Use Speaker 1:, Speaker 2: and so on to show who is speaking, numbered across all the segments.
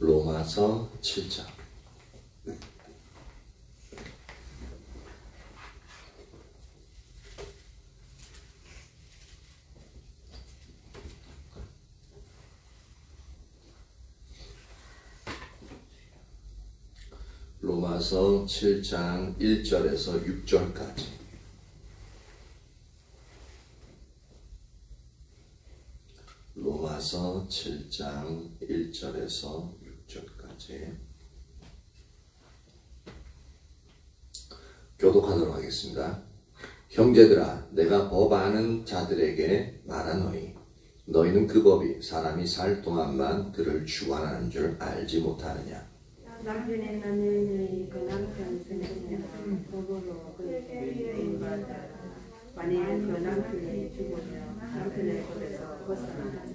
Speaker 1: 로마서 7장. 로마서 7장 1절에서 6절까지. 로마서 7장 1절에서 6절까지 교독하도록 하겠습니다. 형제들아, 내가 법 아는 자들에게 말하노니 너희는 그 법이 사람이 살 동안만 그를 주관하는 줄 알지 못하느냐.
Speaker 2: 남편의 남편이 그 남편 생각하면 법으로 그렇게 인받아 만일 그 남편이 죽으면 남편의 법에서 벗어나는.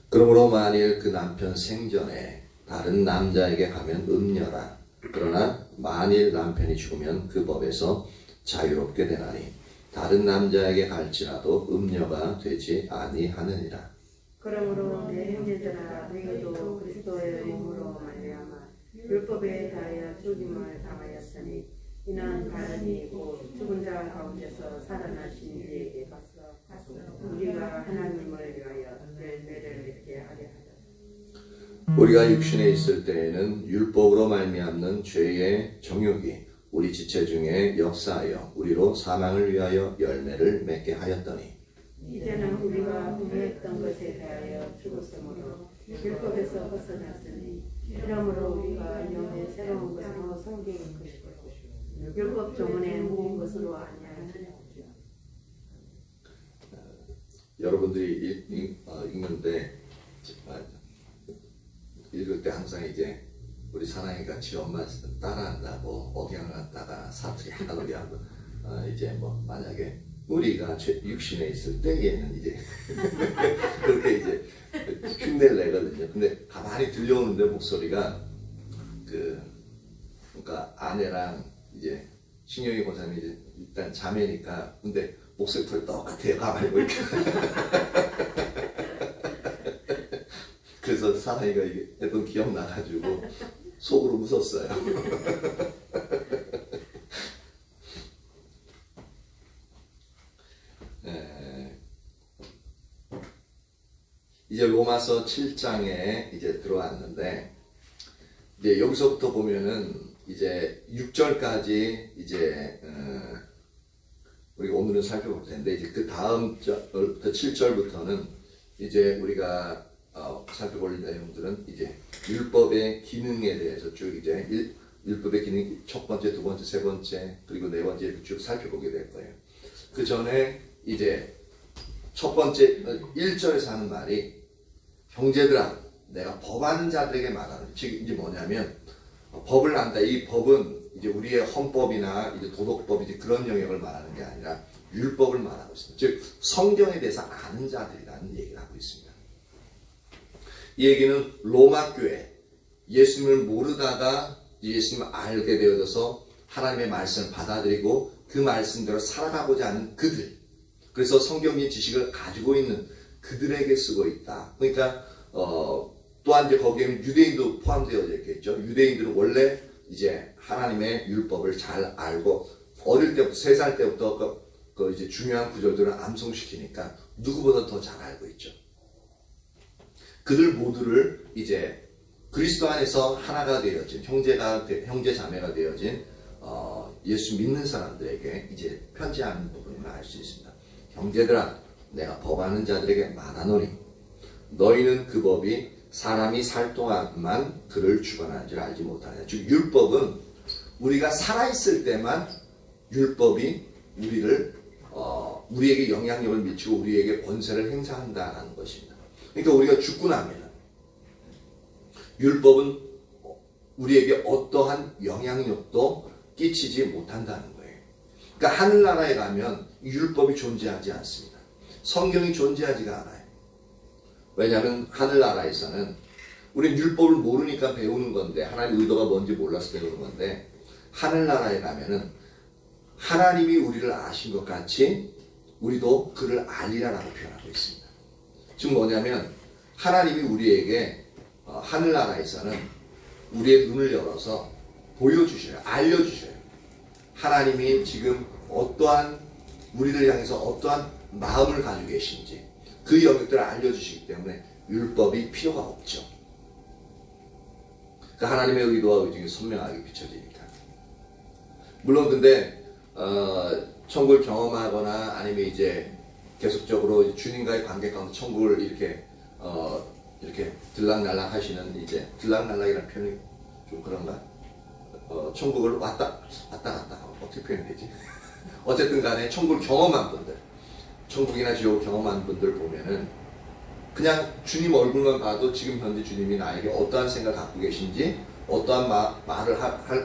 Speaker 1: 그러므로 만일 그 남편 생전에 다른 남자에게 가면 음녀라. 그러나 만일 남편이 죽으면 그 법에서 자유롭게 되나니 다른 남자에게 갈지라도 음녀가 되지 아니하느니라.
Speaker 2: 그러므로 내 형제들아, 너희도 그리스도의 몸으로 말미암아 율법에 대하여 죽임을 당하였으니 이는 가련이 곧 죽은 자 가운데서 살아나신 이에게 가서 우리가 하나님을 위하여 열매를 맺게 하려 하라.
Speaker 1: 우리가 육신에 있을 때에는 율법으로 말미암는 죄의 정욕이 우리 지체 중에 역사하여 우리로 사망을 위하여 열매를 맺게 하였더니
Speaker 2: 이제는 우리가 후회했던 것에 대하여 죽었으므로 율법에서 벗어났으니 이러므로 우리가 영의 새로운 것으로 성경인 것이고 율법 조문에 모은 것으로 아니하느냐.
Speaker 1: 여러분들이 읽는데 읽을 때 항상 이제 우리 사랑이가 지 엄마 따라한다고 억양을 갖다가 사투리 하나도 하고 이제 뭐 만약에 우리가 육신에 있을 때에는 이제 그렇게 이제 흉내를 내거든요. 근데 가만히 들려오는데 목소리가 그러니까 아내랑 이제 신영이 권사님이 이제 일단 자매니까 근데 목소리 털 똑같아요. 가만히 보니까. 그래서 사랑이가 이게 했던 기억 나가지고 속으로 웃었어요. 이제 로마서 7장에 이제 들어왔는데 이제 여기서부터 보면은 이제 6절까지 이제 우리가 오늘은 살펴볼 텐데 이제 그 다음 7절부터는 이제 우리가 살펴볼 내용들은 이제 율법의 기능에 대해서 쭉 이제 율법의 기능 첫 번째, 두 번째, 세 번째 그리고 네 번째 이렇게 쭉 살펴보게 될 거예요. 그 전에 이제 첫 번째 1절에서 하는 말이 형제들아, 내가 법 아는 자들에게 말하는 즉 이제 뭐냐면 법을 안다. 이 법은 이제 우리의 헌법이나 이제 도덕법 이제 그런 영역을 말하는 게 아니라 율법을 말하고 있습니다. 즉 성경에 대해서 아는 자들이라는 얘기를 하고 있습니다. 이 얘기는 로마 교회 예수님을 모르다가 예수님을 알게 되어져서 하나님의 말씀을 받아들이고 그 말씀대로 살아가고자 하는 그들, 그래서 성경의 지식을 가지고 있는 그들에게 쓰고 있다. 그러니까 또한 이제 거기에는 유대인도 포함되어 있겠죠. 유대인들은 원래 이제 하나님의 율법을 잘 알고 어릴 때부터 3살 때부터 그 이제 중요한 구절들을 암송시키니까 누구보다 더 잘 알고 있죠. 그들 모두를 이제 그리스도 안에서 하나가 되어진 형제 자매가 되어진 예수 믿는 사람들에게 이제 편지하는 부분을 알 수 있습니다. 형제들아, 내가 법 아는 자들에게 말하노니 너희는 그 법이 사람이 살 동안만 그를 주관하는 줄 알지 못하느냐. 즉 율법은 우리가 살아있을 때만 율법이 우리에게 영향력을 미치고 우리에게 권세를 행사한다는 것입니다. 그러니까 우리가 죽고 나면 율법은 우리에게 어떠한 영향력도 끼치지 못한다는 거예요. 그러니까 하늘나라에 가면 율법이 존재하지 않습니다. 성경이 존재하지가 않아요. 왜냐하면 하늘나라에서는 우리는 율법을 모르니까 배우는 건데 하나님의 의도가 뭔지 몰라서 배우는 건데 하늘나라에 가면은 하나님이 우리를 아신 것 같이 우리도 그를 알리라라고 표현하고 있습니다. 즉 뭐냐면 하나님이 우리에게 하늘나라에서는 우리의 눈을 열어서 보여주셔요. 알려주셔요. 하나님이 지금 어떠한 우리를 향해서 어떠한 마음을 가지고 계신지 그 영역들을 알려주시기 때문에 율법이 필요가 없죠. 그 하나님의 의도와 의중이 선명하게 비춰지니까. 물론 근데 천국을 경험하거나 아니면 이제 계속적으로 주님과의 관계 가운데 천국을 이렇게 들락날락 하시는 이제 들락날락이라는 표현이 좀 그런가? 천국을 왔다 갔다 어떻게 표현되지? 어쨌든 간에 천국을 경험한 분들, 천국이나 지옥을 경험한 분들 보면은 그냥 주님 얼굴만 봐도 지금 현재 주님이 나에게 어떠한 생각을 갖고 계신지 어떠한 말을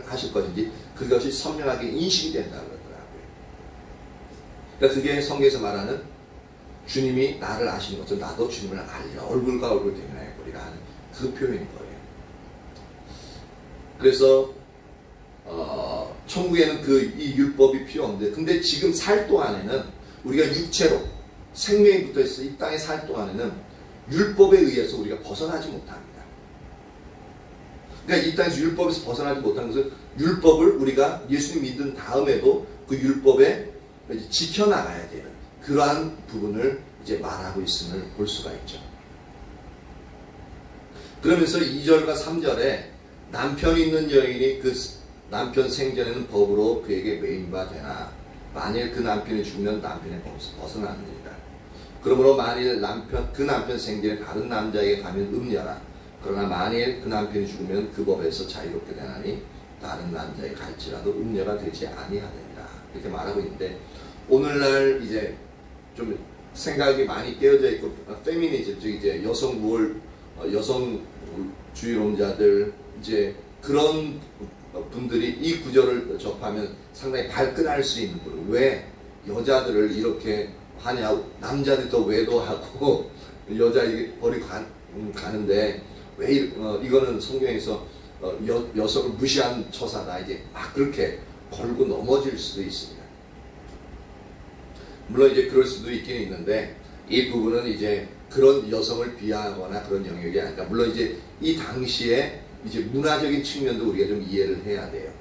Speaker 1: 하실 것인지 그것이 선명하게 인식이 된다고 그러더라고요. 그러니까 그게 성경에서 말하는 주님이 나를 아시는 것처럼 나도 주님을 알려 얼굴과 얼굴 대면하여 보리라 하는 그 표현인 거예요. 그래서 천국에는 이 율법이 필요 없는데 근데 지금 살 동안에는 우리가 육체로 생명이 붙어있어 이 땅에 살 동안에는 율법에 의해서 우리가 벗어나지 못합니다. 그러니까 이 땅에서 율법에서 벗어나지 못하는 것은 율법을 우리가 예수님 믿은 다음에도 그 율법에 이제 지켜나가야 되는 그러한 부분을 이제 말하고 있음을 볼 수가 있죠. 그러면서 2절과 3절에 남편이 있는 여인이 그 남편 생전에는 법으로 그에게 매인바 되나 만일 그 남편이 죽으면 남편의 법에서 벗어나느니라. 그러므로 만일 그 남편 생전에 다른 남자에게 가면 음녀라. 그러나 만일 그 남편이 죽으면 그 법에서 자유롭게 되나니 다른 남자에게 갈지라도 음녀가 되지 아니하느니라. 이렇게 말하고 있는데 오늘날 이제 좀 생각이 많이 깨어져 있고 페미니즘 즉 이제 여성주의론자들 이제 그런 분들이 이 구절을 접하면 상당히 발끈할 수 있는 거예요. 왜 여자들을 이렇게 하냐, 남자들이 더 외도하고 여자에게 버리고 가는데 왜 이거는 성경에서 여성을 무시한 처사다 이제 막 그렇게 걸고 넘어질 수도 있습니다. 물론 이제 그럴 수도 있긴 있는데 이 부분은 이제 그런 여성을 비하하거나 그런 영역이 아니라 물론 이제 이 당시에 이제 문화적인 측면도 우리가 좀 이해를 해야 돼요.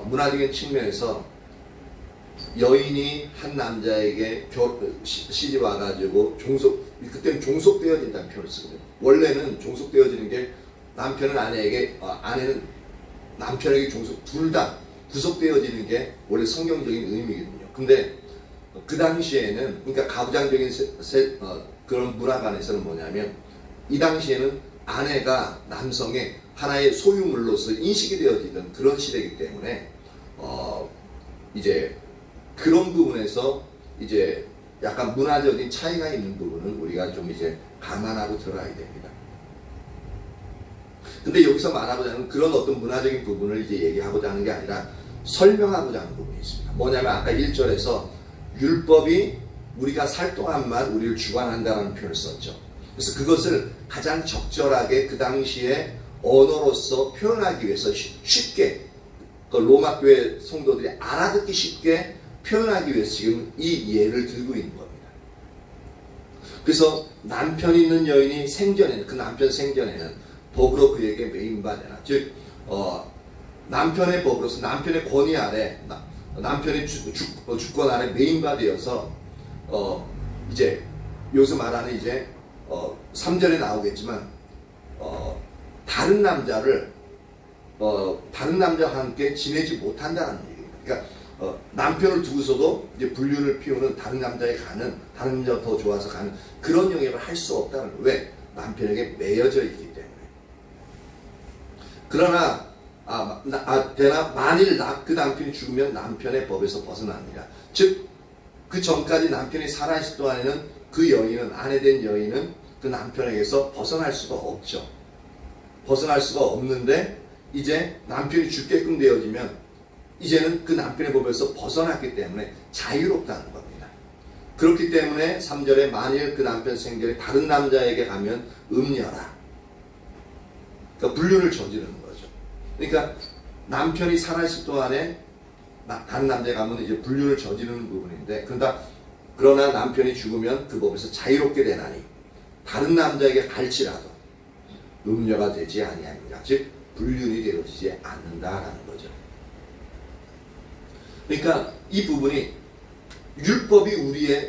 Speaker 1: 문화적인 측면에서 여인이 한 남자에게 시집 와가지고 그때는 종속되어진다는 표현을 쓰거든요. 원래는 종속되어지는 게 남편은 아내에게, 아내는 남편에게 둘 다 구속되어지는 게 원래 성경적인 의미거든요. 근데 그 당시에는, 그러니까 가부장적인 그런 문화관에서는 뭐냐면 이 당시에는 아내가 남성의 하나의 소유물로서 인식이 되어지던 그런 시대이기 때문에 이제 그런 부분에서 이제 약간 문화적인 차이가 있는 부분은 우리가 좀 이제 감안하고 들어야 됩니다. 근데 여기서 말하고자 하는 그런 어떤 문화적인 부분을 이제 얘기하고자 하는 게 아니라 설명하고자 하는 부분이 있습니다. 뭐냐면 아까 1절에서 율법이 우리가 살 동안만 우리를 주관한다는 표현을 썼죠. 그래서 그것을 가장 적절하게 그 당시에 언어로서 표현하기 위해서 쉽게 그 로마 교회 성도들이 알아듣기 쉽게 표현하기 위해서 지금 이 예를 들고 있는 겁니다. 그래서 남편 있는 여인이 생전에는 그 남편 생전에는 법으로 그에게 매인바되나 즉 남편의 법으로서 남편의 권위 아래 남편의 주권 아래 매인바되어서 이제 여기서 말하는 이제 3절에 나오겠지만 다른 남자와 함께 지내지 못한다는 얘기입니다. 그러니까 남편을 두고서도 이제 불륜을 피우는 다른 남자에 가는 다른 남자가 더 좋아서 가는 그런 영역을 할 수 없다는 거예요. 왜? 남편에게 매여져 있기 때문에. 그러나 만일 그 남편이 죽으면 남편의 법에서 벗어납니다. 즉 그 전까지 남편이 살아있을 동안에는 그 여인은 아내된 여인은 그 남편에게서 벗어날 수가 없죠. 벗어날 수가 없는데 이제 남편이 죽게끔 되어지면 이제는 그 남편의 법에서 벗어났기 때문에 자유롭다는 겁니다. 그렇기 때문에 3절에 만일 그 남편 생전에 다른 남자에게 가면 음녀라. 그러니까 불륜을 저지르는 거죠. 그러니까 남편이 살아있을 동안에 다른 남자에 가면 이제 불륜을 저지르는 부분인데 그러나 남편이 죽으면 그 법에서 자유롭게 되나니 다른 남자에게 갈지라도 음녀가 되지 아니하니라. 즉 불륜이 되어지지 않는다라는 거죠. 그러니까 이 부분이 율법이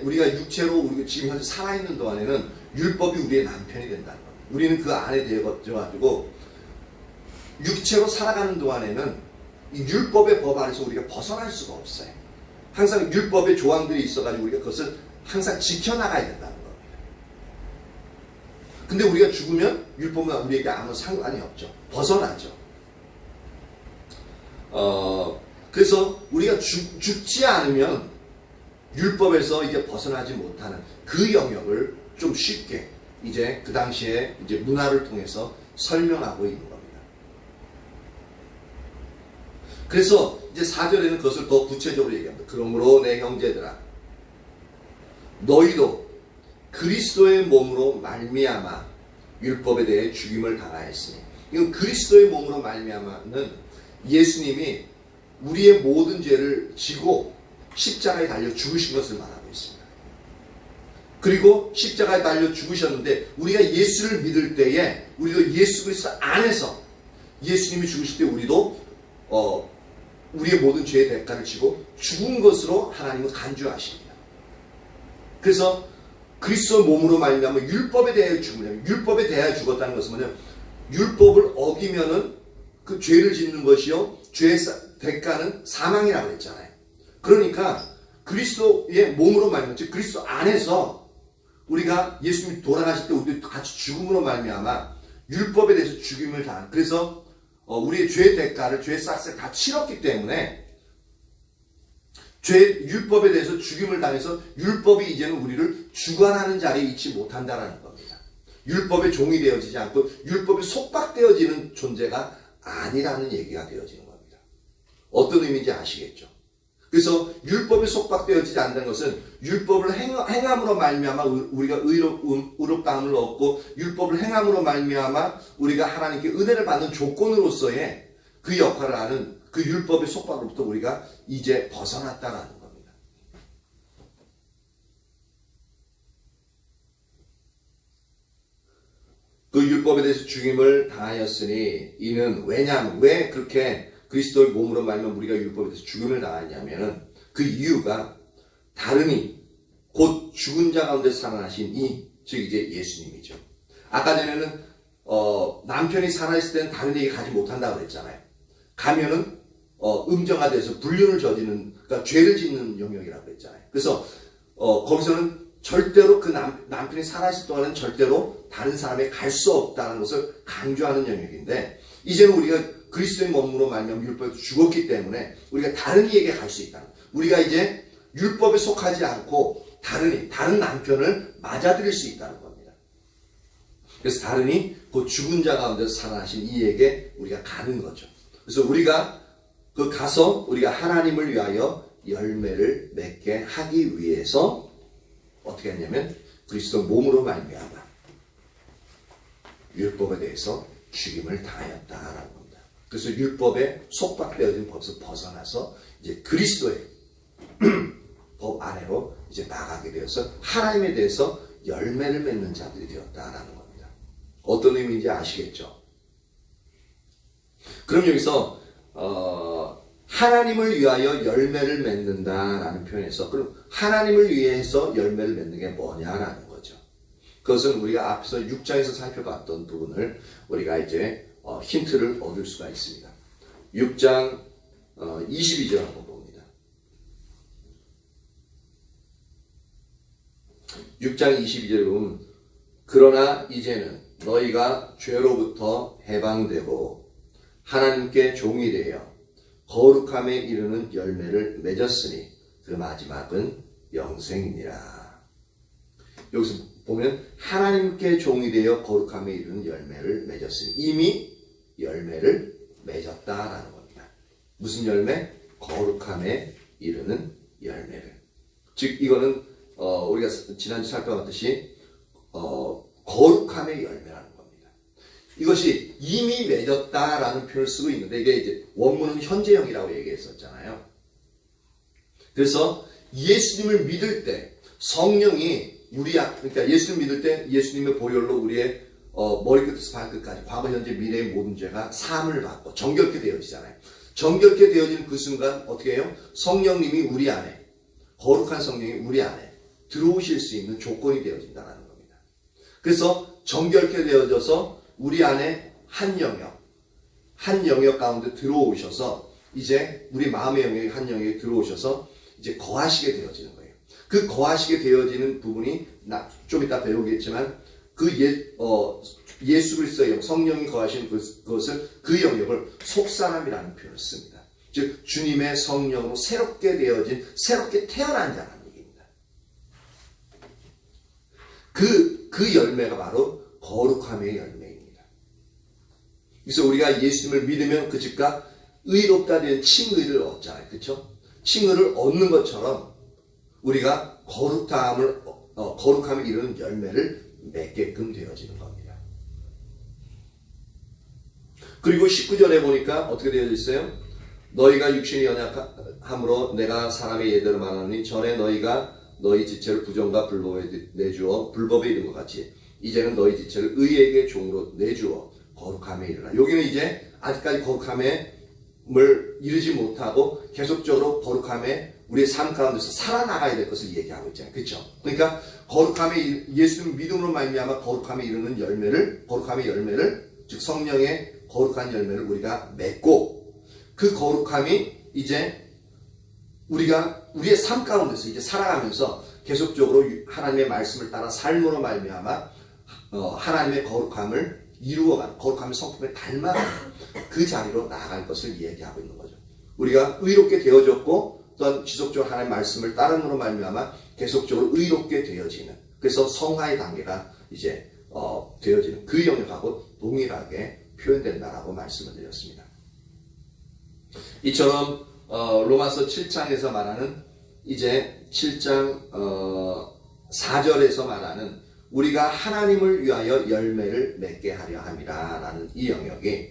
Speaker 1: 우리가 육체로 우리가 지금 현재 살아있는 동안에는 율법이 우리의 남편이 된다는 거예요. 우리는 그 안에 들어가지고 육체로 살아가는 동안에는 이 율법의 법 안에서 우리가 벗어날 수가 없어요. 항상 율법의 조항들이 있어가지고 우리가 그것을 항상 지켜나가야 된다는 겁니다. 근데 우리가 죽으면 율법은 우리에게 아무 상관이 없죠. 벗어나죠. 그래서 우리가 죽지 않으면 율법에서 이제 벗어나지 못하는 그 영역을 좀 쉽게 이제 그 당시에 이제 문화를 통해서 설명하고 있는 겁니다. 그래서 이제 4절에는 그것을 더 구체적으로 얘기합니다. 그러므로 내 형제들아, 너희도 그리스도의 몸으로 말미암아 율법에 대해 죽임을 당하였으니, 이건 그리스도의 몸으로 말미암아는 예수님이 우리의 모든 죄를 지고 십자가에 달려 죽으신 것을 말하고 있습니다. 그리고 십자가에 달려 죽으셨는데 우리가 예수를 믿을 때에 우리도 예수 그리스도 안에서 예수님이 죽으실 때 우리도 우리의 모든 죄의 대가를 지고 죽은 것으로 하나님은 간주하십니다. 그래서 그리스도 몸으로 말미암아 율법에 대하여 죽으면, 율법에 대하여 죽었다는 것은 뭐냐면 율법을 어기면은 그 죄를 짓는 것이요 죄의 대가는 사망이라고 했잖아요. 그러니까 그리스도의 몸으로 말미암아, 즉 그리스도 안에서 우리가 예수님이 돌아가실 때 우리도 같이 죽음으로 말미암아 율법에 대해서 죽임을 당한, 그래서 우리의 죄의 대가를, 죄의 싹을 다 치렀기 때문에 율법에 대해서 죽임을 당해서 율법이 이제는 우리를 주관하는 자리에 있지 못한다라는 겁니다. 율법의 종이 되어지지 않고 율법에 속박되어지는 존재가 아니라는 얘기가 되어지는 겁니다. 어떤 의미인지 아시겠죠? 그래서 율법에 속박되어지지 않는 것은 율법을 행함으로 말미암아 우리가 의롭다함을 얻고 율법을 행함으로 말미암아 우리가 하나님께 은혜를 받는 조건으로서의 그 역할을 하는 그 율법의 속박으로부터 우리가 이제 벗어났다라는 겁니다. 그 율법에 대해서 죽임을 당하였으니 이는 왜냐하면 왜 그렇게 그리스도의 몸으로 말미암아 우리가 율법에 대해서 죽음을 당하냐면은 그 이유가 다름이 곧 죽은 자 가운데 살아나신 즉 이제 예수님이죠. 아까 전에는 남편이 살아있을 때는 다른 얘기 가지 못한다고 그랬잖아요. 가면은 음정화 돼서 불륜을 저지르는, 그러니까 죄를 짓는 영역이라고 그랬잖아요. 그래서 거기서는 절대로 그 남편이 살아있을 동안은 절대로 다른 사람에 갈 수 없다는 것을 강조하는 영역인데, 이제는 우리가 그리스도의 몸으로 말미암아 율법에 죽었기 때문에 우리가 다른 이에게 갈 수 있다는 거예요. 우리가 이제 율법에 속하지 않고 다른 남편을 맞아들일 수 있다는 겁니다. 그래서 다른이 그 죽은 자 가운데서 살아나신 이에게 우리가 가는 거죠. 그래서 우리가 가서 우리가 하나님을 위하여 열매를 맺게 하기 위해서 어떻게 했냐면 그리스도 몸으로 말미암아 율법에 대해서 죽임을 당하였다라는 겁니다. 그래서 율법에 속박되어진 법에서 벗어나서 이제 그리스도의 법 아래로 이제 나가게 되어서 하나님에 대해서 열매를 맺는 자들이 되었다라는 겁니다. 어떤 의미인지 아시겠죠? 그럼 여기서 하나님을 위하여 열매를 맺는다라는 표현에서 그럼 하나님을 위해서 열매를 맺는 게 뭐냐라는 거죠. 그것은 우리가 앞서 6장에서 살펴봤던 부분을 우리가 이제 힌트를 얻을 수가 있습니다. 6장 22절 한번 봅니다. 6장 22절에 보면 그러나 이제는 너희가 죄로부터 해방되고 하나님께 종이 되어 거룩함에 이르는 열매를 맺었으니 그 마지막은 영생이니라. 여기서 보면 하나님께 종이 되어 거룩함에 이르는 열매를 맺었으니 이미 열매를 맺었다라는 겁니다. 무슨 열매? 거룩함에 이르는 열매를. 즉 이거는 우리가 지난주 살펴봤듯이 거룩함의 열매라는 겁니다. 이것이 이미 맺었다라는 표현을 쓰고 있는데 이게 이제 원문은 현재형이라고 얘기했었잖아요. 그래서 예수님을 믿을 때 성령이 그러니까 예수를 믿을 때 예수님의 보혈로 우리의 머리끝에서 발끝까지 과거, 현재, 미래의 모든 죄가 사함을 받고 정결케 되어지잖아요. 정결케 되어지는 그 순간 어떻게 해요? 성령님이 우리 안에, 거룩한 성령이 우리 안에 들어오실 수 있는 조건이 되어진다는 겁니다. 그래서 정결케 되어져서 우리 안에 한 영역 가운데 들어오셔서 이제 우리 마음의 영역이 한 영역에 들어오셔서 이제 거하시게 되어지는 거예요. 그 거하시게 되어지는 부분이 좀 이따 배우겠지만 그 예수 그리스도의 영, 성령이 거하시는 그것을 그 영역을 속사람이라는 표현을 씁니다. 즉 주님의 성령으로 새롭게 되어진, 새롭게 태어난 자라는 얘기입니다. 그 열매가 바로 거룩함의 열매입니다. 그래서 우리가 예수님을 믿으면 그 즉각 의롭다 된 칭의를 얻잖아요. 그렇죠? 칭의를 얻는 것처럼 우리가 거룩함을 이루는 열매를 맺게끔 되어지는 겁니다. 그리고 19절에 보니까 어떻게 되어져 있어요? 너희가 육신이 연약함으로 내가 사람의 예대로 말하노니 전에 너희가 너희 지체를 부정과 불법에 내주어 불법에 이른 것 같이 이제는 너희 지체를 의에게 종으로 내주어 거룩함에 이르라. 여기는 이제 아직까지 거룩함을 이루지 못하고 계속적으로 거룩함에 우리의 삶 가운데서 살아나가야 될 것을 얘기하고 있잖아요. 그렇죠? 그러니까 거룩함에 예수님 믿음으로 말미암아 거룩함에 이르는 거룩함의 열매를 즉 성령의 거룩한 열매를 우리가 맺고 그 거룩함이 이제 우리가 우리의 삶 가운데서 이제 살아가면서 계속적으로 하나님의 말씀을 따라 삶으로 말미암아 하나님의 거룩함을 이루어가는, 거룩함의 성품에 닮아가는 그 자리로 나아갈 것을 얘기하고 있는 거죠. 우리가 의롭게 되어졌고 또한 지속적으로 하나님의 말씀을 따름으로 말미암아 계속적으로 의롭게 되어지는, 그래서 성화의 단계가 이제 되어지는 그 영역하고 동일하게 표현된다라고 말씀을 드렸습니다. 이처럼 로마서 7장에서 말하는 이제 7장 4절에서 말하는 우리가 하나님을 위하여 열매를 맺게 하려 함이라 라는 이 영역이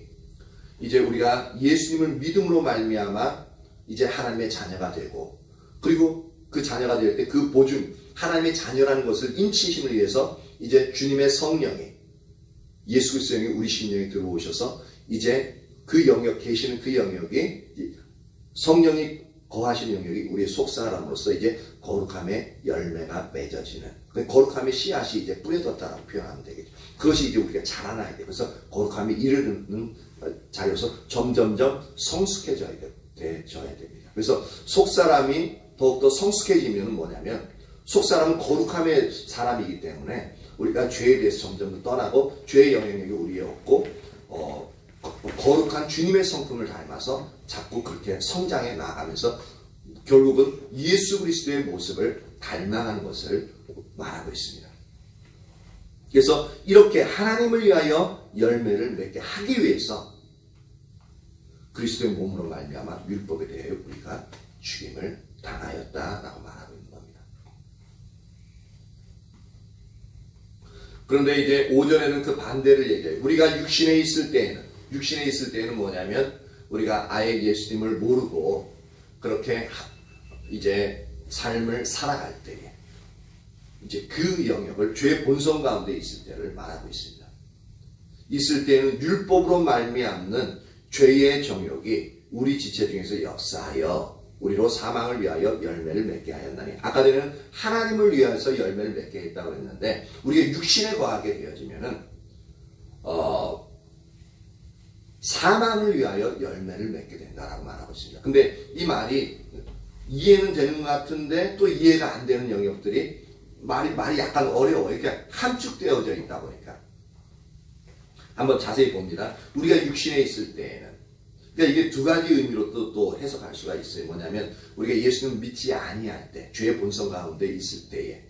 Speaker 1: 이제 우리가 예수님을 믿음으로 말미암아 이제 하나님의 자녀가 되고, 그리고 그 자녀가 될 때 그 보증, 하나님의 자녀라는 것을 인치심을 위해서 이제 주님의 성령이, 예수 그리스도의 영이 우리 심령에 들어오셔서 이제 그 영역, 계시는 그 영역이 성령이 거하시는 영역이 우리의 속사람으로서 이제 거룩함의 열매가 맺어지는, 거룩함의 씨앗이 이제 뿌려졌다라고 표현하면 되겠죠. 그것이 이제 우리가 자라나야 돼요. 그래서 거룩함이 이르는 자리로서 점점점 성숙해져야 됩니다. 그래서 속사람이 더욱더 성숙해지면 뭐냐면, 속사람은 거룩함의 사람이기 때문에 우리가 죄에 대해서 점점 더 떠나고 죄의 영향력이 우리에 없고 거룩한 주님의 성품을 닮아서 자꾸 그렇게 성장해 나가면서 결국은 예수 그리스도의 모습을 닮아가는 것을 말하고 있습니다. 그래서 이렇게 하나님을 위하여 열매를 맺게 하기 위해서 그리스도의 몸으로 말미암아 율법에 대하여 우리가 죽임을 당하였다라고 말하고 있는 겁니다. 그런데 이제 5절에는 그 반대를 얘기해요. 우리가 육신에 있을 때에는 뭐냐면 우리가 아예 예수님을 모르고 그렇게 이제 삶을 살아갈 때에 이제 그 영역을 죄의 본성 가운데 있을 때를 말하고 있습니다. 있을 때에는 율법으로 말미암는 죄의 정욕이 우리 지체 중에서 역사하여 우리로 사망을 위하여 열매를 맺게 하였나니, 아까 전에는 하나님을 위해서 열매를 맺게 했다고 했는데 우리가 육신에 거하게 되어지면은 사망을 위하여 열매를 맺게 된다라고 말하고 있습니다. 근데 이 말이 이해는 되는 것 같은데 또 이해가 안 되는 영역들이 말이 약간 어려워요. 이렇게 함축되어져 있다 보니까 한번 자세히 봅니다. 우리가 육신에 있을 때에는, 그러니까 이게 두 가지 의미로 또 해석할 수가 있어요. 뭐냐면 우리가 예수님을 믿지 아니할 때, 죄의 본성 가운데 있을 때에,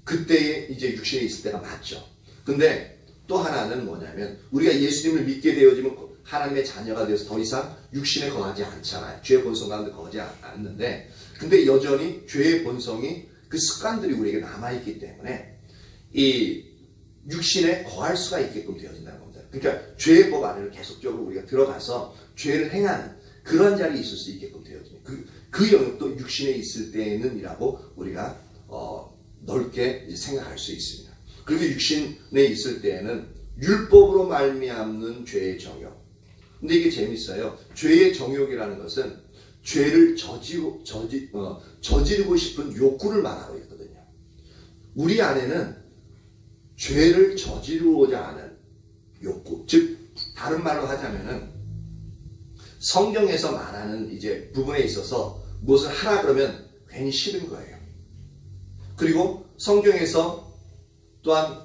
Speaker 1: 그때에 이제 육신에 있을 때가 맞죠. 근데 또 하나는 뭐냐면 우리가 예수님을 믿게 되어지면 하나님의 자녀가 되어서 더 이상 육신에 거하지 않잖아요. 죄의 본성 가운데 거하지 않는데, 근데 여전히 죄의 본성이, 그 습관들이 우리에게 남아있기 때문에 이 육신에 거할 수가 있게끔 되어진다는 겁니다. 그러니까 죄의 법 안에로 계속적으로 우리가 들어가서 죄를 행하는 그런 자리에 있을 수 있게끔 되어집니다. 그 영역도 육신에 있을 때는 이라고 우리가 넓게 생각할 수 있습니다. 그리고 육신에 있을 때에는 율법으로 말미암는 죄의 정욕. 근데 이게 재밌어요. 죄의 정욕이라는 것은 죄를 저지르고 싶은 욕구를 말하고 있거든요. 우리 안에는 죄를 저지르고자 하는 욕구, 즉 다른 말로 하자면은 성경에서 말하는 이제 부분에 있어서 무엇을 하라 그러면 괜히 싫은 거예요. 그리고 성경에서 또한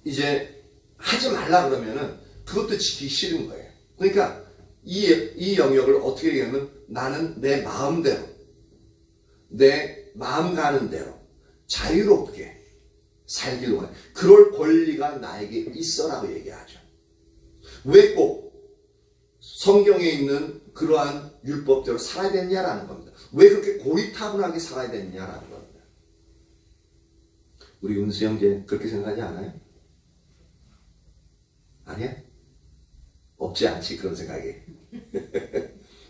Speaker 1: 이제 하지 말라 그러면은 그것도 지키기 싫은 거예요. 그러니까 이 영역을 어떻게 얘기하면 나는 내 마음대로, 내 마음 가는 대로 자유롭게 살기를 원해. 그럴 권리가 나에게 있어라고 얘기하죠. 왜 꼭 성경에 있는 그러한 율법대로 살아야 되느냐라는 겁니다. 왜 그렇게 고리타분하게 살아야 되느냐라는 겁니다. 우리 은수 형제 그렇게 생각하지 않아요? 아니야? 없지 않지 그런 생각이.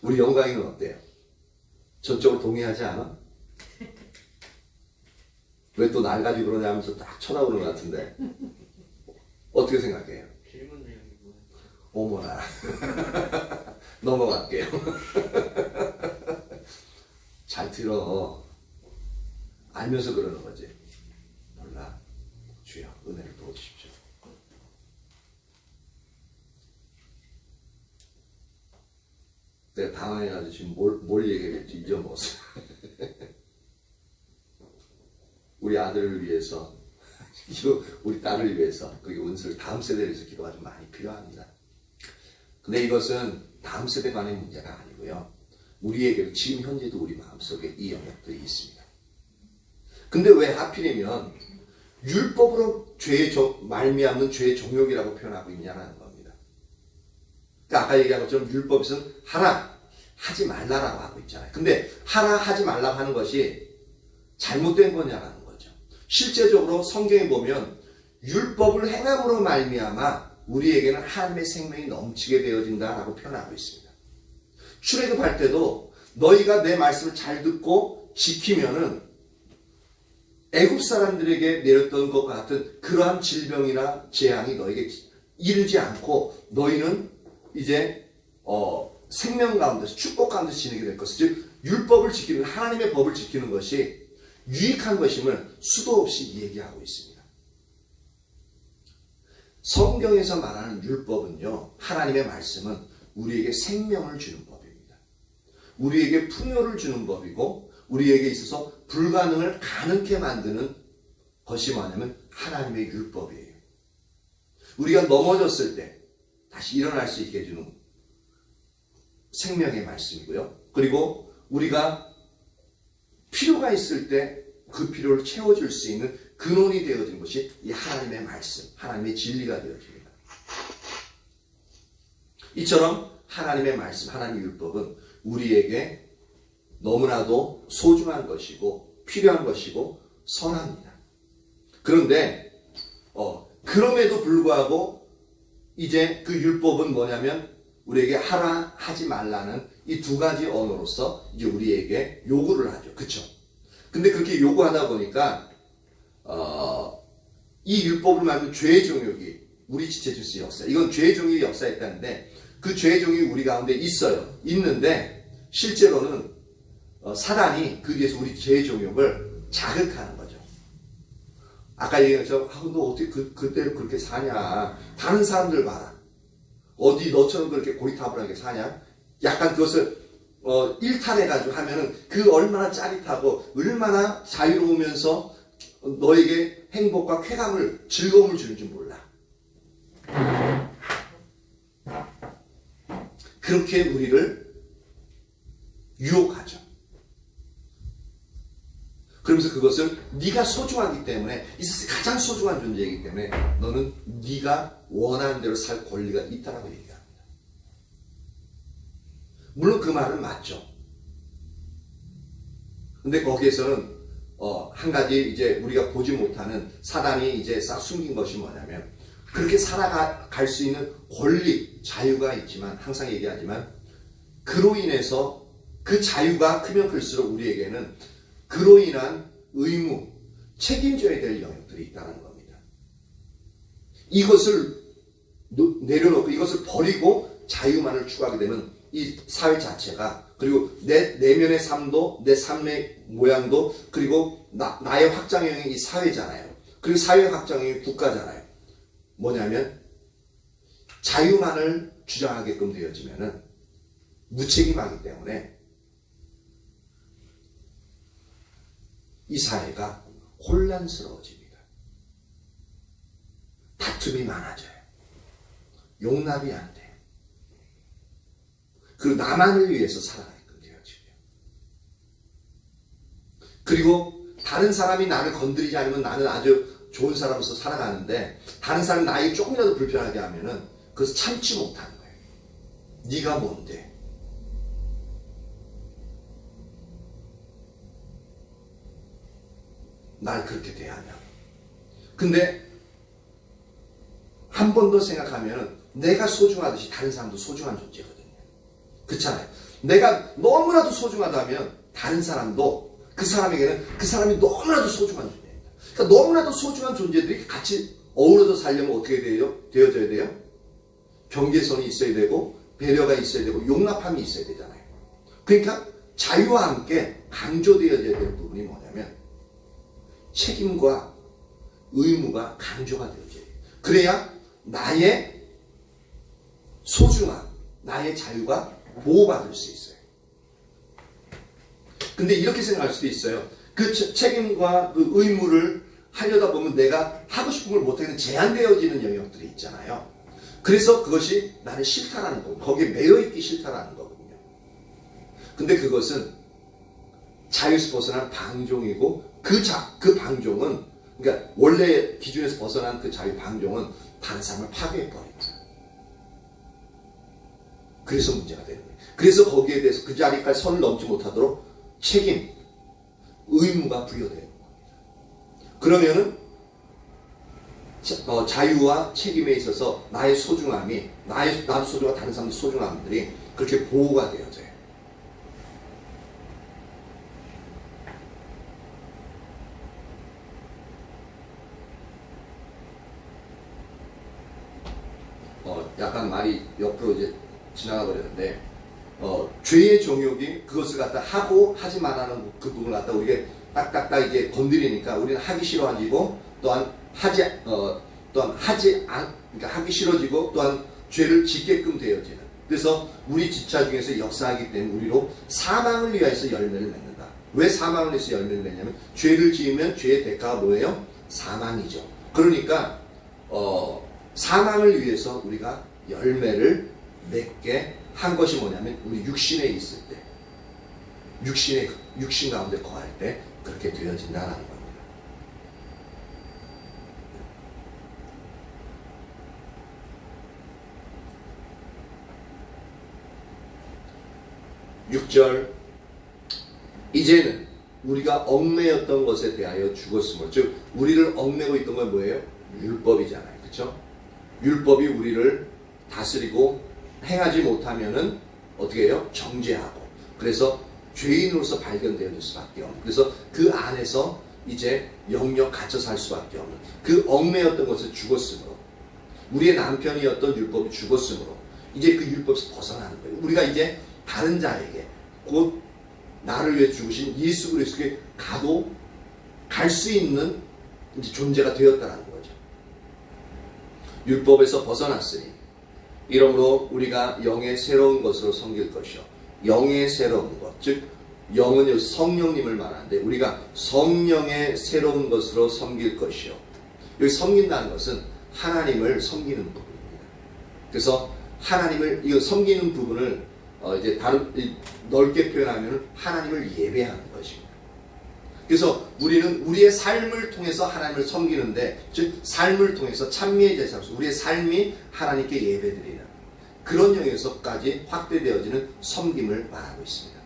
Speaker 1: 우리 영광이는 어때요? 전적으로 동의하지 않아? 왜 또 날 가지고 그러냐 하면서 딱 쳐다보는 것 같은데 어떻게 생각해요?
Speaker 3: 질문 내용이 뭐예요?
Speaker 1: 어머나. 넘어갈게요. 잘 들어. 알면서 그러는 거지. 몰라. 주여 은혜를 부어주십시오. 내가 당황해가지고 지금 뭘 얘기했지 잊어먹었어. 우리 아들을 위해서, 우리 딸을 위해서, 그리고 은수를 다음 세대를 위해서 기도가 좀 많이 필요합니다. 근데 이것은 다음 세대 간의 문제가 아니고요. 우리에게도 지금 현재도 우리 마음속에 이 영역들이 있습니다. 근데 왜 하필이면 율법으로 말미암는 죄의 정욕이라고 표현하고 있냐는 겁니다. 그러니까 아까 얘기한 것처럼 율법에서는 하라, 하지 말라라고 하고 있잖아요. 근데 하라, 하지 말라고 하는 것이 잘못된 거냐라는 거죠. 실제적으로 성경에 보면 율법을 행함으로 말미암아 우리에게는 하나님의 생명이 넘치게 되어진다라고 표현하고 있습니다. 출애굽할 때도 너희가 내 말씀을 잘 듣고 지키면은 애굽 사람들에게 내렸던 것과 같은 그러한 질병이나 재앙이 너에게 이르지 않고 너희는 이제 생명 가운데서 축복 가운데서 지내게 될 것을, 즉 율법을 지키는, 하나님의 법을 지키는 것이 유익한 것임을 수도 없이 얘기하고 있습니다. 성경에서 말하는 율법은요, 하나님의 말씀은 우리에게 생명을 주는 법입니다. 우리에게 풍요를 주는 법이고 우리에게 있어서 불가능을 가능케 만드는 것이 뭐냐면 하나님의 율법이에요. 우리가 넘어졌을 때 다시 일어날 수 있게 해주는 생명의 말씀이고요. 그리고 우리가 필요가 있을 때 그 필요를 채워줄 수 있는 근원이 되어진 것이 이 하나님의 말씀, 하나님의 진리가 되어집니다. 이처럼 하나님의 말씀, 하나님의 율법은 우리에게 너무나도 소중한 것이고 필요한 것이고 선합니다. 그런데 그럼에도 불구하고 이제 그 율법은 뭐냐면 우리에게 하라, 하지 말라는 이 두 가지 언어로서 이제 우리에게 요구를 하죠. 그쵸? 근데 그렇게 요구하다 보니까 이 율법을 말하는 죄의 정욕이 우리 지체주스 역사, 이건 죄의 정욕이 역사했다는데 그 죄의 정욕이 우리 가운데 있어요. 있는데 실제로는 사단이 그 뒤에서 우리 죄의 정욕을 자극하는 거죠. 아까 얘기한 것처럼 너 어떻게 그때로 그렇게 사냐, 다른 사람들 봐라, 어디 너처럼 그렇게 고리타분하게 사냐, 약간 그것을 일탈해가지고 하면은 그 얼마나 짜릿하고 얼마나 자유로우면서 너에게 행복과 쾌감을, 즐거움을 주는지 몰라. 그렇게 우리를 유혹하죠. 그러면서 그것을 네가 소중하기 때문에, 이 세상에 가장 소중한 존재이기 때문에 너는 네가 원하는 대로 살 권리가 있다라고 얘기합니다. 물론 그 말은 맞죠. 근데 거기에서는 한 가지 이제 우리가 보지 못하는 사단이 이제 싹 숨긴 것이 뭐냐면, 그렇게 살아갈 수 있는 권리, 자유가 있지만, 항상 얘기하지만 그로 인해서 그 자유가 크면 클수록 우리에게는 그로 인한 의무, 책임져야 될 영역들이 있다는 겁니다. 이것을 내려놓고 이것을 버리고 자유만을 추구하게 되면 이 사회 자체가, 그리고 내 내면의 삶도, 내 삶의 모양도, 그리고 나의 확장형이 이 사회잖아요. 그리고 사회 확장형이 국가잖아요. 뭐냐면 자유만을 주장하게끔 되어지면은 무책임하기 때문에 이 사회가 혼란스러워집니다. 다툼이 많아져요. 용납이 안 돼요. 그리고 나만을 위해서 살아가게끔 되어지고요. 그리고 다른 사람이 나를 건드리지 않으면 나는 아주 좋은 사람으로서 살아가는데, 다른 사람이 나에게 조금이라도 불편하게 하면은 그것을 참지 못하는 거예요. 네가 뭔데? 날 그렇게 대하냐? 근데 한 번 더 생각하면 내가 소중하듯이 다른 사람도 소중한 존재거든요. 그렇잖아요. 내가 너무나도 소중하다면 다른 사람도 그 사람에게는 그 사람이 너무나도 소중한 존재입니다. 그러니까 너무나도 소중한 존재들이 같이 어우러져 살려면 어떻게 되어져야 돼요? 경계선이 있어야 되고, 배려가 있어야 되고, 용납함이 있어야 되잖아요. 그러니까 자유와 함께 강조되어져야 될 부분이 뭐냐면 책임과 의무가 강조가 되어져야 돼요. 그래야 나의 소중함, 나의 자유가 보호받을 수 있어요. 근데 이렇게 생각할 수도 있어요. 그 책임과 그 의무를 하려다 보면 내가 하고 싶은 걸 못하는 제한되어지는 영역들이 있잖아요. 그래서 그것이 나는 싫다라는 거고, 거기에 매여있기 싫다라는 거거든요. 근데 그것은 자유에서 벗어난 방종이고, 그 방종은, 그러니까 원래 기준에서 벗어난 그 자유 방종은 다른 사람을 파괴해버립니다. 그래서 문제가 되는 거예요. 그래서 거기에 대해서 그 자리까지 선을 넘지 못하도록 책임, 의무가 부여되는 겁니다. 그러면은 자유와 책임에 있어서 나의 소중함이, 나도 소중하고 다른 사람도 소중함들이 그렇게 보호가 되어져요. 약간 말이 옆으로 이제 지나가 버렸는데, 죄의 종욕이 그것을 갖다 하고 하지 말라는 그 부분을 갖다 우리가 딱딱딱 이제 건드리니까 우리는 하기 싫어지고, 또한 그러니까 하기 싫어지고, 또한 죄를 짓게끔 되어지는. 그래서 우리 지차 중에서 역사하기 때문에 우리로 사망을 위하여서 열매를 맺는다. 왜 사망을 위해서 열매를 맺냐면 죄를 지으면 죄의 대가가 뭐예요? 사망이죠. 그러니까 사망을 위해서 우리가 열매를 맺게 한 것이 뭐냐면 우리 육신에 있을 때, 육신 가운데 거할 때 그렇게 되어진다는 겁니다. (6절) 이제는 우리가 얽매였던 것에 대하여 죽었으므로, 즉 우리를 얽매고 있던 건 뭐예요? 율법이잖아요. 그렇죠? 율법이 우리를 다스리고 행하지 못하면은 어떻게 해요? 정죄하고, 그래서 죄인으로서 발견되어질 수밖에 없는, 그래서 그 안에서 이제 영영 갇혀 살 수밖에 없는 그 얽매였던 것을 죽었으므로, 우리의 남편이었던 율법이 죽었으므로 이제 그 율법에서 벗어나는 거예요. 우리가 이제 다른 자에게, 곧 나를 위해 죽으신 예수 그리스도께 가도 갈 수 있는 이제 존재가 되었다는 거죠. 율법에서 벗어났으니 이러므로 우리가 영의 새로운 것으로 섬길 것이요. 영의 새로운 것, 즉 영은 성령님을 말하는데 우리가 성령의 새로운 것으로 섬길 것이요. 여기 섬긴다는 것은 하나님을 섬기는 부분입니다. 그래서 하나님을 이거 섬기는 부분을 이제 다른 넓게 표현하면 하나님을 예배하는 것입니다. 그래서 우리는 우리의 삶을 통해서 하나님을 섬기는데, 즉 삶을 통해서 찬미의 제사로서 우리의 삶이 하나님께 예배드리는 그런 영역에서까지 확대되어지는 섬김을 말하고 있습니다.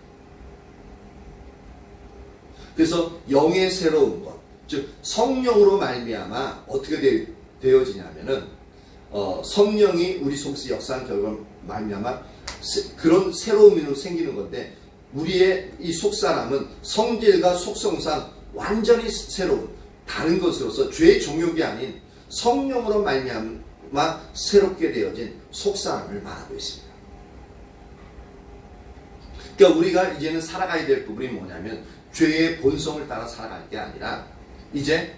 Speaker 1: 그래서 영의 새로운 것, 즉 성령으로 말미암아 어떻게 되어지냐면은 성령이 우리 속에서 역사하는 결과로 말미암아 그런 새로운 민으로 생기는 건데, 우리의 이 속사람은 성질과 속성상 완전히 새로운 다른 것으로서 죄의 종욕이 아닌 성령으로 말미암아 새롭게 되어진 속사람을 말하고 있습니다. 그러니까 우리가 이제는 살아가야 될 부분이 뭐냐면 죄의 본성을 따라 살아갈 게 아니라 이제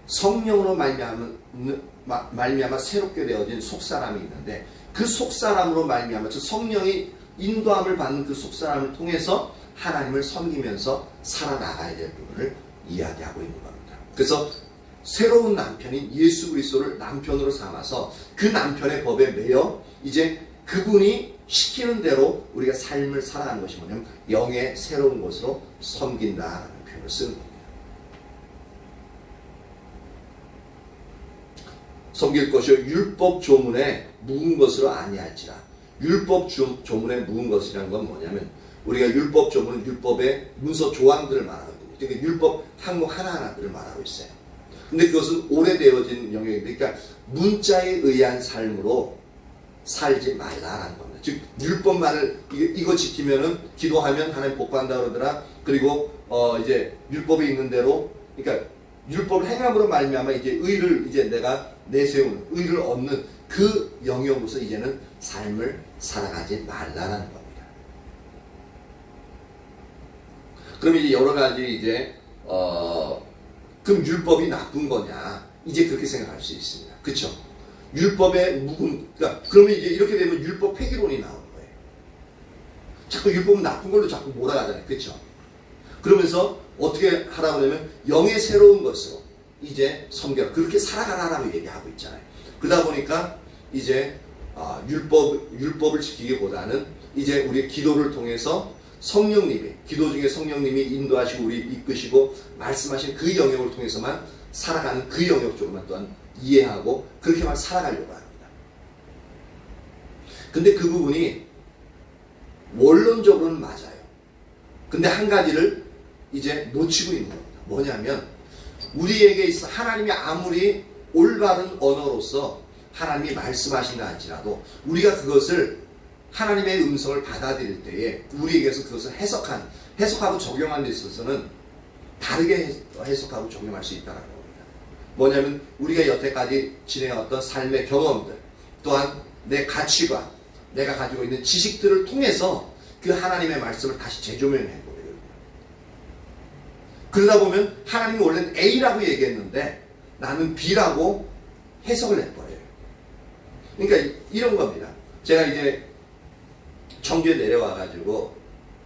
Speaker 1: 성령으로 말미암아 새롭게 되어진 속사람이 있는데 그 속사람으로 말미암아 즉 성령이 인도함을 받는 그 속사람을 통해서 하나님을 섬기면서 살아나가야 될 부분을 이야기하고 있는 겁니다. 그래서 새로운 남편인 예수 그리스도를 남편으로 삼아서 그 남편의 법에 매여 이제 그분이 시키는 대로 우리가 삶을 살아가는 것이 뭐냐면 영의 새로운 것으로 섬긴다라는 표현을 쓰는 겁니다. 섬길 것이요 율법 조문에 묵은 것으로 아니할지라. 율법 조문에 묵은 것이라는 건 뭐냐면 우리가 율법 조문은 율법의 문서 조항들을 말하거든요. 그러니까 율법 항목 하나하나들을 말하고 있어요. 근데 그것은 오래되어진 영역인데 그러니까 문자에 의한 삶으로 살지 말라라는 겁니다. 즉 율법만을 이거 지키면은 기도하면 하나님 복받는다 그러더라. 그리고 이제 율법에 있는 대로 그러니까 율법을 행함으로 말미암아 이제 의를 이제 내가 내세우는 의를 얻는 그 영역으로서 이제는 삶을 살아가지 말라라는 겁니다. 그럼 이제 여러 가지 이제 그럼 율법이 나쁜 거냐? 이제 그렇게 생각할 수 있습니다. 그렇죠? 율법의 묵은 그러니까 그러면 이제 이렇게 되면 율법 폐기론이 나오는 거예요. 자꾸 율법은 나쁜 걸로 자꾸 몰아가잖아요. 그렇죠? 그러면서 어떻게 하라고 하냐면 영의 새로운 것으로 이제 섬겨라. 그렇게 살아가라라고 얘기하고 있잖아요. 그러다 보니까 이제 율법을 지키기보다는 이제 우리의 기도를 통해서 성령님이 기도 중에 성령님이 인도하시고 우리 이끄시고 말씀하신 그 영역을 통해서만 살아가는 그 영역 쪽만 또한 이해하고 그렇게만 살아가려고 합니다. 근데 그 부분이 원론적으로는 맞아요. 근데 한 가지를 이제 놓치고 있는 겁니다. 뭐냐면 우리에게 있어 하나님이 아무리 올바른 언어로서 하나님이 말씀하신다 할지라도 우리가 그것을 하나님의 음성을 받아들일 때에 우리에게서 그것을 해석하고 적용하는 데 있어서는 다르게 해석하고 적용할 수 있다는 겁니다. 뭐냐면 우리가 여태까지 지내왔던 삶의 경험들 또한 내 가치관 내가 가지고 있는 지식들을 통해서 그 하나님의 말씀을 다시 재조명해 보거든요. 그러다 보면 하나님이 원래는 A라고 얘기했는데 나는 B라고 해석을 해버려요. 그러니까 이런 겁니다. 제가 이제 청주에 내려와가지고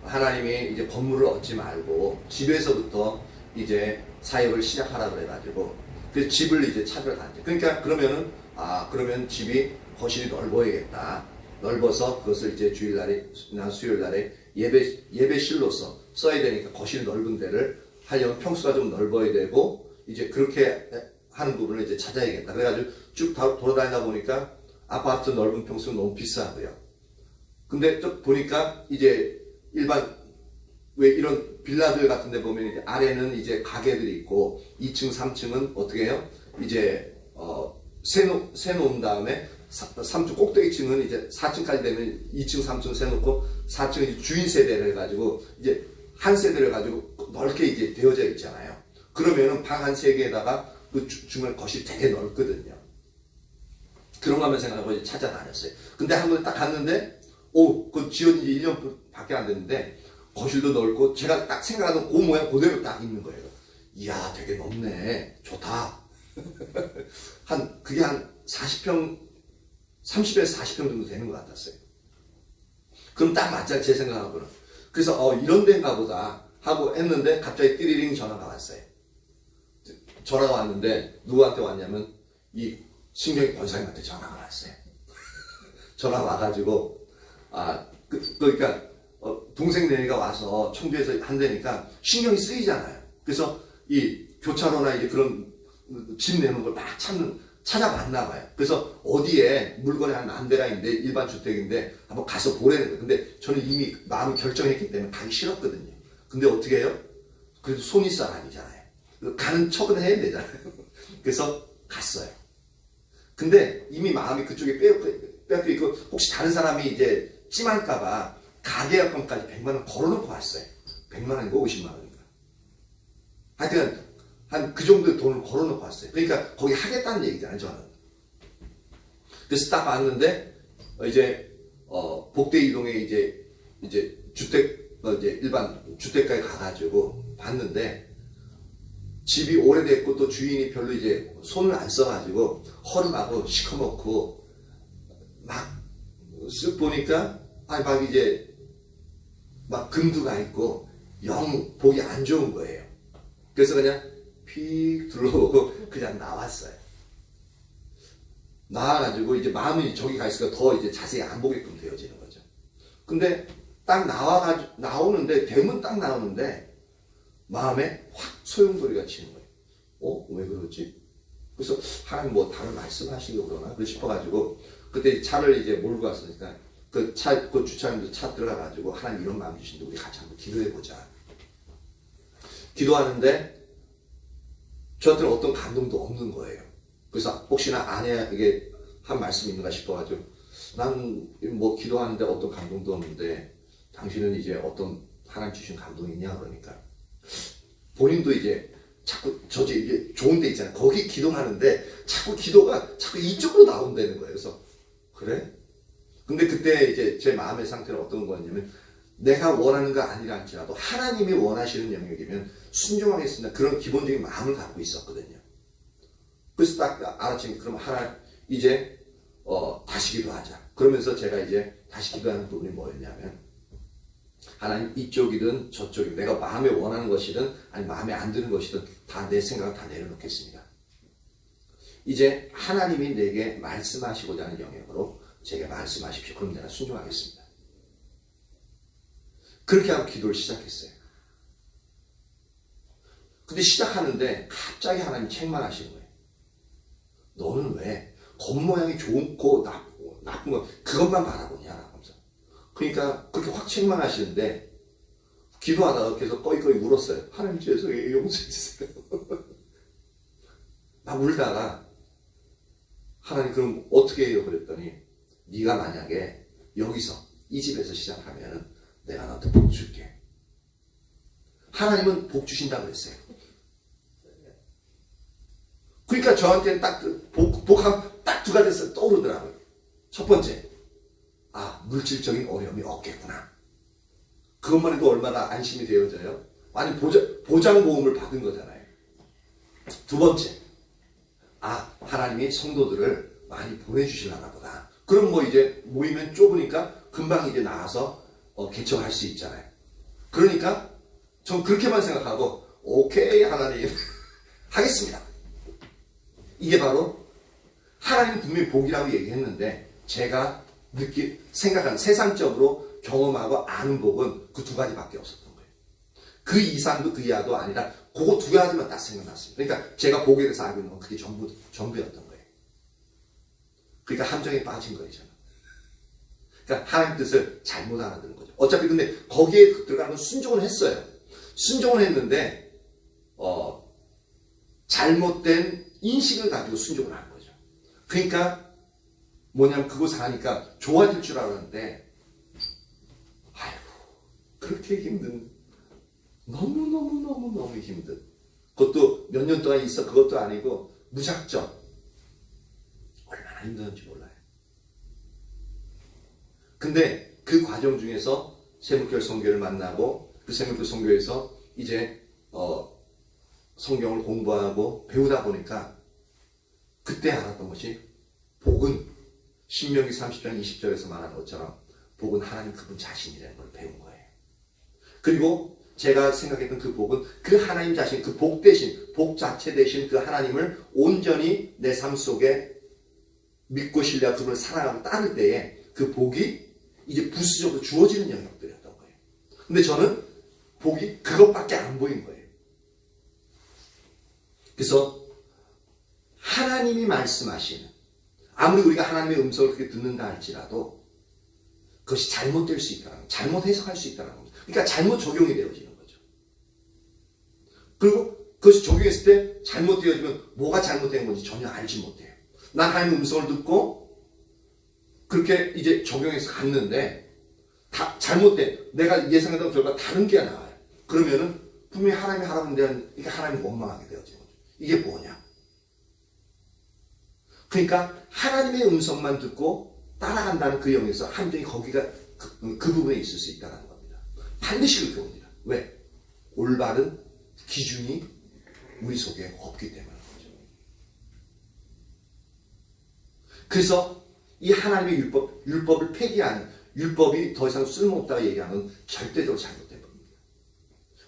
Speaker 1: 하나님이 이제 건물을 얻지 말고 집에서부터 이제 사역을 시작하라 그래가지고 그 집을 이제 찾으러 다녔죠. 그러니까 그러면 집이 거실이 넓어야겠다. 넓어서 그것을 이제 주일날이나 수요일날에 예배실로서 써야 되니까 거실이 넓은 데를 하려면 평수가 좀 넓어야 되고 이제 그렇게 하는 부분을 이제 찾아야겠다. 그래가지고 쭉 돌아다니다 보니까 아파트 넓은 평수는 너무 비싸고요. 근데 또 보니까 이제 일반 왜 이런 빌라들 같은 데 보면 이제 아래는 이제 가게들이 있고 2층, 3층은 어떻게 해요? 이제 세놓은 다음에 3층 꼭대기층은 이제 4층까지 되면 2층, 3층 세놓고 4층은 이제 주인 세대를 해가지고 이제 한 세대를 가지고 넓게 이제 되어져 있잖아요. 그러면은 방 한 3개에다가 그 중간 거실이 되게 넓거든요. 그런 거 하면 생각하고 이제 찾아다녔어요. 근데 한 번 딱 갔는데 그 지어진 지 1년밖에 안 됐는데 거실도 넓고 제가 딱 생각하던 그 모양 그대로 딱 있는 거예요. 이야 되게 넓네. 좋다. 그게 한 40평 30에서 40평 정도 되는 것 같았어요. 그럼 딱 맞잖아요. 제 생각하고는. 그래서 이런 데인가 보다 하고 했는데 갑자기 띠리링 전화가 왔어요. 전화가 왔는데 누구한테 왔냐면 이 신경이 권사님한테 전화가 왔어요. 전화가 와가지고 그러니까 동생 내니가 와서 청주에서 한다니까 신경이 쓰이잖아요. 그래서 이 교차로나 이제 그런 집 내는 걸 막 찾아봤나 봐요. 그래서 어디에 물건이 한 10대가 있는데 일반 주택인데 한번 가서 보래는 거예요. 근데 저는 이미 마음을 결정했기 때문에 가기 싫었거든요. 근데 어떻게 해요? 그래도 손이 사람이잖아요. 가는 척은 해야 되잖아요. 그래서 갔어요. 근데 이미 마음이 그쪽에 빼앗겨 있고 혹시 다른 사람이 이제 찜할까봐 가계약금까지 100만 원 걸어놓고 왔어요. 100만 원인가 50만 원인가. 하여튼 한 그 정도의 돈을 걸어놓고 왔어요. 그러니까 거기 하겠다는 얘기잖아요, 저는. 그래서 딱 왔는데, 이제, 복대 이동에 이제 주택, 이제 일반 주택가에 가가지고 봤는데, 집이 오래됐고 또 주인이 별로 이제 손을 안 써가지고 허름하고 시커멓고 막 쓱 보니까 막 이제 막 금두가 있고 영 보기 안 좋은 거예요. 그래서 그냥 픽 둘러보고 그냥 나왔어요. 나와가지고 이제 마음이 저기 가 있으니까 더 이제 자세히 안 보게끔 되어지는 거죠. 근데 딱 나오는데 대문 딱 나오는데 마음에 확 소용돌이가 치는 거예요. 왜 그러지? 그래서 하나님 뭐 다른 말씀하시려고 그러나? 그러 싶어가지고 그때 차를 이제 몰고 왔으니까 그 주차장도 차 들어가가지고 하나님 이런 마음 주신데 우리 같이 한번 기도해보자. 기도하는데 저한테는 어떤 감동도 없는 거예요. 그래서 혹시나 아내에게 한 말씀이 있는가 싶어가지고 난 뭐 기도하는데 어떤 감동도 없는데 당신은 이제 어떤 하나님 주신 감동이 있냐 그러니까 본인도 이제 자꾸 이게 좋은 데 있잖아요. 거기 기도하는데 자꾸 기도가 자꾸 이쪽으로 나온다는 거예요. 그래서 그래? 근데 그때 이제 제 마음의 상태는 어떤 거였냐면 내가 원하는 거 아니라 할지라도 하나님이 원하시는 영역이면 순종하겠습니다. 그런 기본적인 마음을 갖고 있었거든요. 그래서 딱 알았지. 그럼 하나 이제 다시 기도하자. 그러면서 제가 이제 다시 기도하는 부분이 뭐였냐면 하나님 이쪽이든 저쪽이든 내가 마음에 원하는 것이든 아니 마음에 안 드는 것이든 다 내 생각을 다 내려놓겠습니다. 이제 하나님이 내게 말씀하시고자 하는 영역으로 제게 말씀하십시오. 그럼 내가 순종하겠습니다. 그렇게 하고 기도를 시작했어요. 근데 시작하는데 갑자기 하나님 책망하시는 거예요. 너는 왜 겉모양이 좋고 나쁜 거 그것만 바라보냐. 그러니까 그렇게 확 책망하시는데 기도하다가 계속 꺼이꺼이 울었어요. 하나님 죄송해요. 용서해주세요. 막 울다가 하나님 그럼 어떻게 해요? 그랬더니 네가 만약에 여기서 이 집에서 시작하면 내가 너한테 복 줄게. 하나님은 복 주신다고 그랬어요. 그러니까 저한테는 복한 딱 두 가지에서 떠오르더라고요. 첫 번째, 물질적인 어려움이 없겠구나. 그것만 해도 얼마나 안심이 되어져요. 아니 보장보험을 받은 거잖아요. 두 번째, 하나님이 성도들을 많이 보내주시려나 보다. 그럼 뭐 이제 모이면 좁으니까 금방 이제 나와서 개척할 수 있잖아요. 그러니까 전 그렇게만 생각하고 오케이 하나님 하겠습니다. 이게 바로 하나님 분명히 복이라고 얘기했는데 제가 생각한 세상적으로 경험하고 아는 복은 그 두 가지밖에 없었던 거예요. 그 이상도 그 이하도 아니라 그거 두 가지만 딱 생각났습니다. 그러니까 제가 복에 대해서 알고 있는 건 그게 전부였던 거예요. 그러니까 함정에 빠진 거예요, 저는. 그러니까 하나님 뜻을 잘못 알아듣는 거죠. 어차피 근데 거기에 들어가는 건 순종을 했어요. 순종을 했는데 잘못된 인식을 가지고 순종을 한 거죠. 그러니까 뭐냐면 그곳에 가니까 좋아질 줄 알았는데 그렇게 힘든 너무 힘든 그것도 몇 년 동안 있어 그것도 아니고 무작정 얼마나 힘든지 몰라요. 근데 그 과정 중에서 세무결 선교를 만나고 그 세무결 선교에서 이제 성경을 공부하고 배우다 보니까 그때 알았던 것이 복은 신명기 30장 20절에서 말하는 것처럼 복은 하나님 그분 자신이라는 걸 배운 거예요. 그리고 제가 생각했던 그 복은 그 하나님 자신, 그 복 대신, 복 자체 대신 그 하나님을 온전히 내 삶 속에 믿고 신뢰하고 그분을 사랑하고 따를 때에 그 복이 이제 부수적으로 주어지는 영역들이었던 거예요. 근데 저는 복이 그것밖에 안 보인 거예요. 그래서 하나님이 말씀하시는 아무리 우리가 하나님의 음성을 그렇게 듣는다 할지라도 그것이 잘못될 수 있다는 거예요. 잘못 해석할 수 있다는 겁니다. 그러니까 잘못 적용이 되어지는 거죠. 그리고 그것이 적용했을 때 잘못되어지면 뭐가 잘못된 건지 전혀 알지 못해요. 난 하나님의 음성을 듣고 그렇게 이제 적용해서 갔는데 다 잘못된 내가 예상했던 결과 다른 게 나와요. 그러면은 분명히 하나님이 하라는 데는 이게 하나님을 원망하게 되어지는 거죠. 이게 뭐냐? 그러니까 하나님의 음성만 듣고 따라간다는 그 영역에서 함정이 거기가 그 부분에 있을 수 있다는 겁니다. 반드시 그렇게 옵니다. 왜? 올바른 기준이 우리 속에 없기 때문인 거죠. 그래서 이 하나님의 율법을 폐기하는, 율법이 더 이상 쓸모없다고 얘기하는 건 절대적으로 잘못된 겁니다.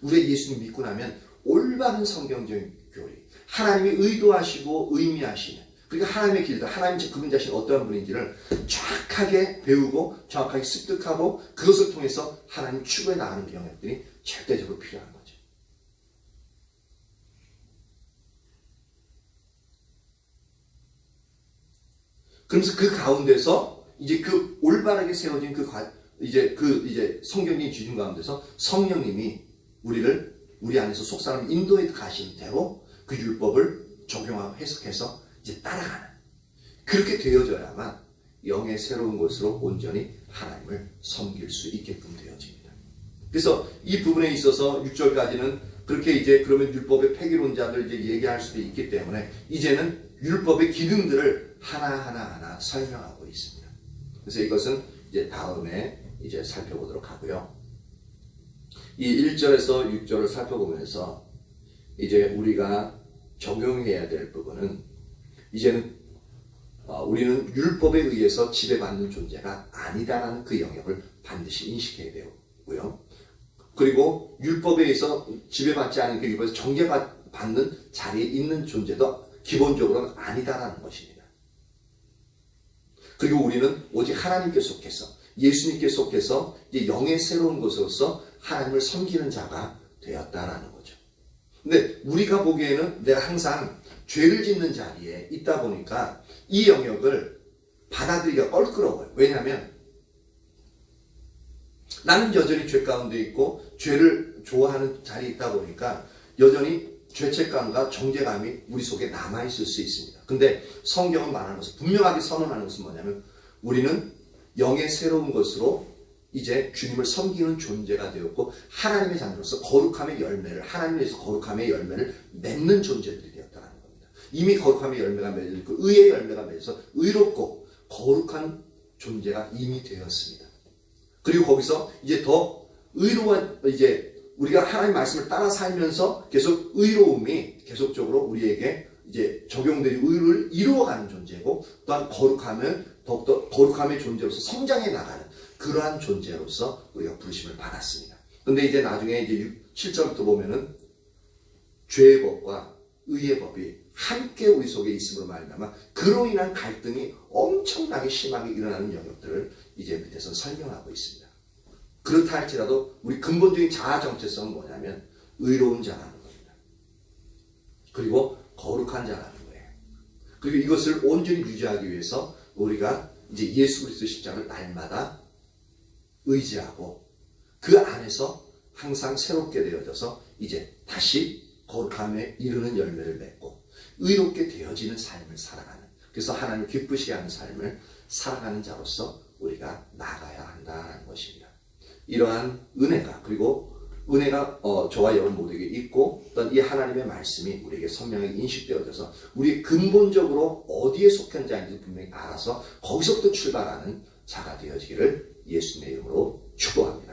Speaker 1: 우리가 예수님 믿고 나면 올바른 성경적인 교리, 하나님이 의도하시고 의미하시는, 그러니까 하나님의 길들, 하나님 그분 자신이 어떠한 분인지를 정확하게 배우고 정확하게 습득하고 그것을 통해서 하나님 추구해 나가는 영역들이 절대적으로 필요한 거죠. 그러면서 그 가운데서 이제 그 올바르게 세워진 이제 성경적인 기준 가운데서 성령님이 우리 안에서 속 사람 인도에 가신 대로 그 율법을 적용하고 해석해서 이제 따라가는, 그렇게 되어져야만 영의 새로운 것으로 온전히 하나님을 섬길 수 있게끔 되어집니다. 그래서 이 부분에 있어서 6절까지는 그렇게 이제 그러면 율법의 폐기론자들 이제 얘기할 수도 있기 때문에 이제는 율법의 기능들을 하나하나 설명하고 있습니다. 그래서 이것은 이제 다음에 이제 살펴보도록 하고요. 이 1절에서 6절을 살펴보면서 이제 우리가 적용해야 될 부분은 이제는 우리는 율법에 의해서 지배받는 존재가 아니다라는 그 영역을 반드시 인식해야 되고요. 그리고 율법에 의해서 지배받지 않은 그 율법에서 정죄받는 자리에 있는 존재도 기본적으로는 아니다라는 것입니다. 그리고 우리는 오직 하나님께 속해서, 예수님께 속해서 이제 영의 새로운 것으로서 하나님을 섬기는 자가 되었다라는 거죠. 근데 우리가 보기에는 내가 항상 죄를 짓는 자리에 있다 보니까 이 영역을 받아들이기가 껄끄러워요. 왜냐하면 나는 여전히 죄 가운데 있고 죄를 좋아하는 자리에 있다 보니까 여전히 죄책감과 정죄감이 우리 속에 남아있을 수 있습니다. 근데 성경은 말하는 것은, 분명하게 선언하는 것은 뭐냐면 우리는 영의 새로운 것으로 이제 주님을 섬기는 존재가 되었고 하나님의 자녀로서 거룩함의 열매를, 하나님에서 거룩함의 열매를 맺는 존재들이 되었다는 겁니다. 이미 거룩함의 열매가 맺어있고 의의 열매가 맺어서 의롭고 거룩한 존재가 이미 되었습니다. 그리고 거기서 이제 더 의로운, 이제 우리가 하나님 말씀을 따라 살면서 계속 의로움이 계속적으로 우리에게 이제 적용되는 의를 이루어가는 존재고, 또한 거룩함을 더욱더 거룩함의 존재로서 성장해 나가는 그러한 존재로서 우리가 부르심을 받았습니다. 근데 이제 나중에 이제 7절부터 보면은 죄의 법과 의의 법이 함께 우리 속에 있음으로 말미암아 그로 인한 갈등이 엄청나게 심하게 일어나는 영역들을 이제 밑에서 설명하고 있습니다. 그렇다 할지라도 우리 근본적인 자아 정체성은 뭐냐면 의로운 자라는 겁니다. 그리고 거룩한 자라는 거예요. 그리고 이것을 온전히 유지하기 위해서 우리가 이제 예수 그리스도 십자가를 날마다 의지하고 그 안에서 항상 새롭게 되어져서 이제 다시 거룩함에 이르는 열매를 맺고 의롭게 되어지는 삶을 살아가는, 그래서 하나님을 기쁘시게 하는 삶을 살아가는 자로서 우리가 나가야 한다는 것입니다. 이러한 은혜가, 그리고 은혜가 저와 여러분 모두에게 있고 또한 이 하나님의 말씀이 우리에게 선명하게 인식되어져서 우리 근본적으로 어디에 속한 자인지 분명히 알아서 거기서부터 출발하는 자가 되어지기를 예수님의 이름으로 축복합니다.